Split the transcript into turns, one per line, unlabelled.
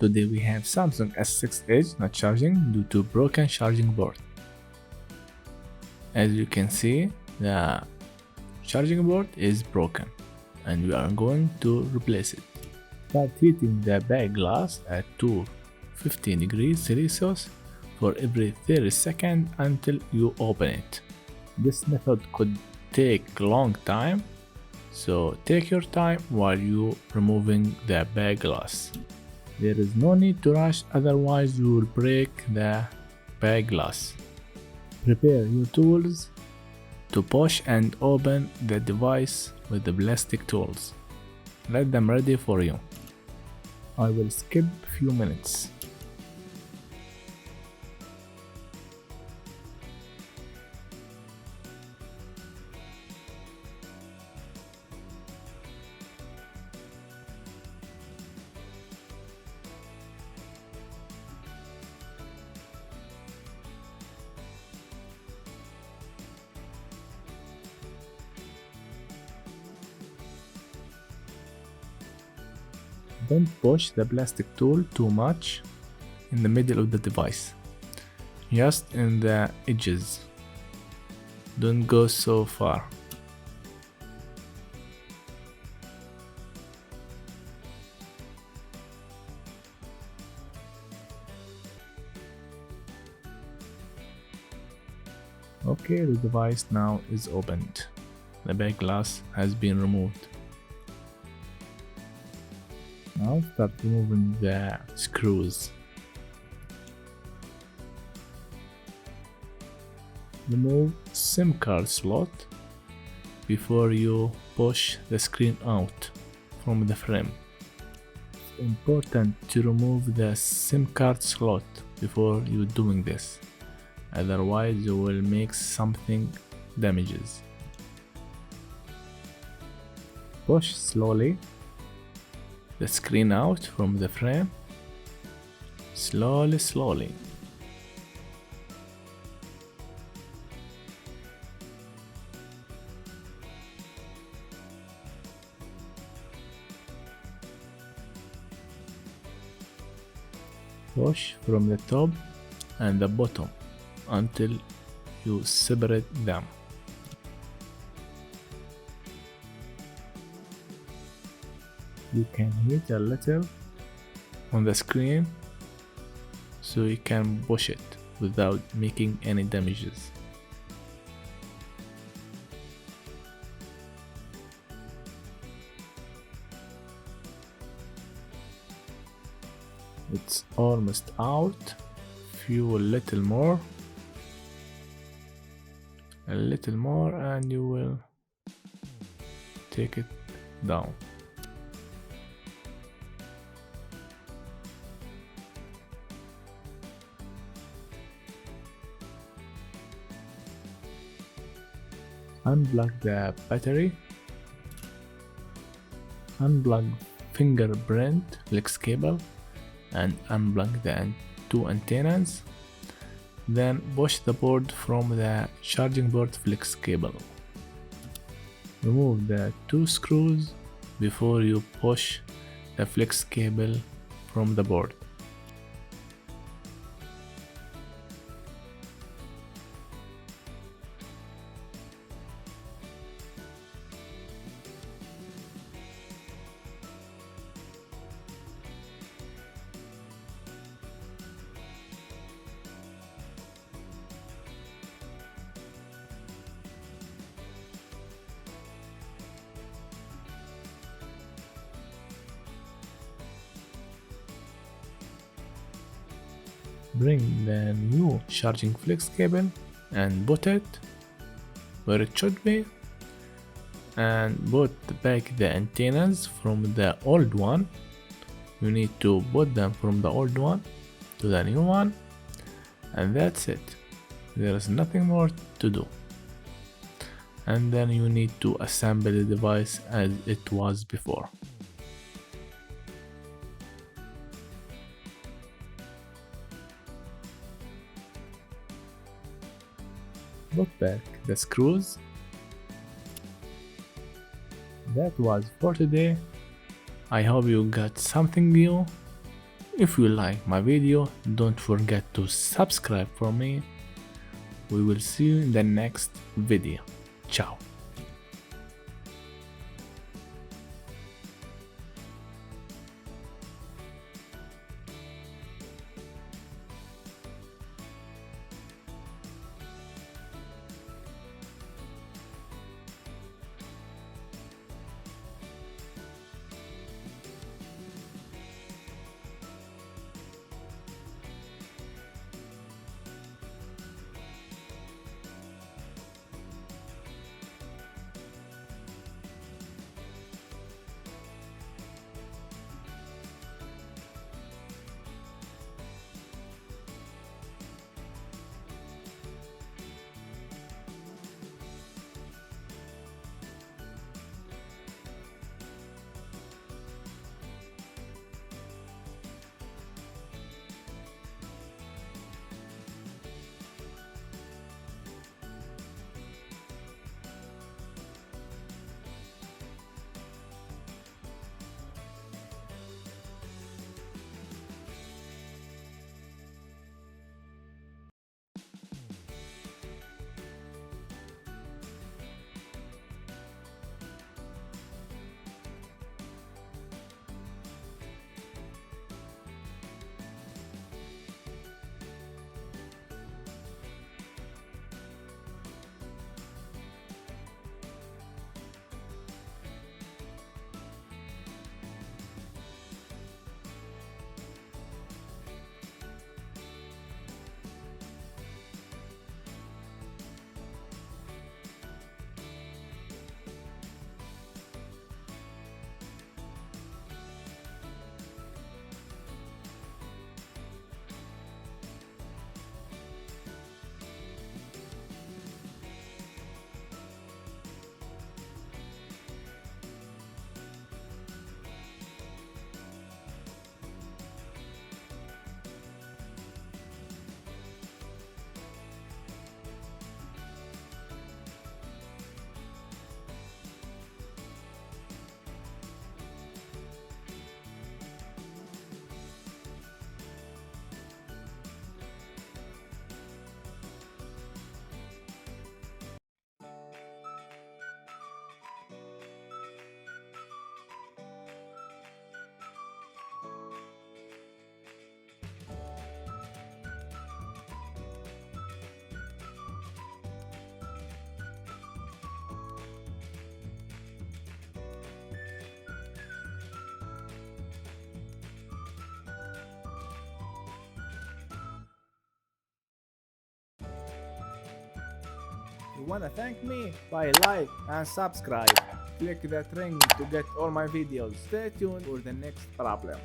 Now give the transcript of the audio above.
Today we have Samsung S6 Edge not charging due to broken charging port. As you can see, the charging port is broken and we are going to replace it. Start heating the back glass at 250 degrees Celsius for every 30 seconds until you open it. This method could take a long time, so take your time while you removing the back glass. There is no need to rush, otherwise you will break the back glass. Prepare your tools to push and open the device with the plastic tools. Let them ready for you. I will skip a few minutes. Don't push the plastic tool too much in the middle of the device, just in the edges. Don't go so far. Okay, the device now is opened. The back glass has been removed. Now start removing the screws. Remove SIM card slot before you push the screen out from the frame. It's important to remove the SIM card slot before you doing this, otherwise you will make something damages. Push slowly the screen out from the frame, slowly. Push from the top and the bottom until you separate them. You can hit a little on the screen so you can push it without making any damages. It's almost out. Few a little more and you will take it down. Unplug the battery, unplug fingerprint flex cable and unplug the two antennas, then push the board from the charging port flex cable. Remove the two screws before you push the flex cable from the board. Bring the new charging flex cable and put it where it should be, and put back the antennas from the old one. You need to put them from the old one to the new one, and that's it. There is nothing more to do. And then you need to assemble the device as it was before. Put back the screws. That was for today. I hope you got something new. If you like my video, don't forget to subscribe for me. We will see you in the next video. Ciao.
You wanna thank me? By like and subscribe. Click that ring to get all my videos. Stay tuned for the next problem.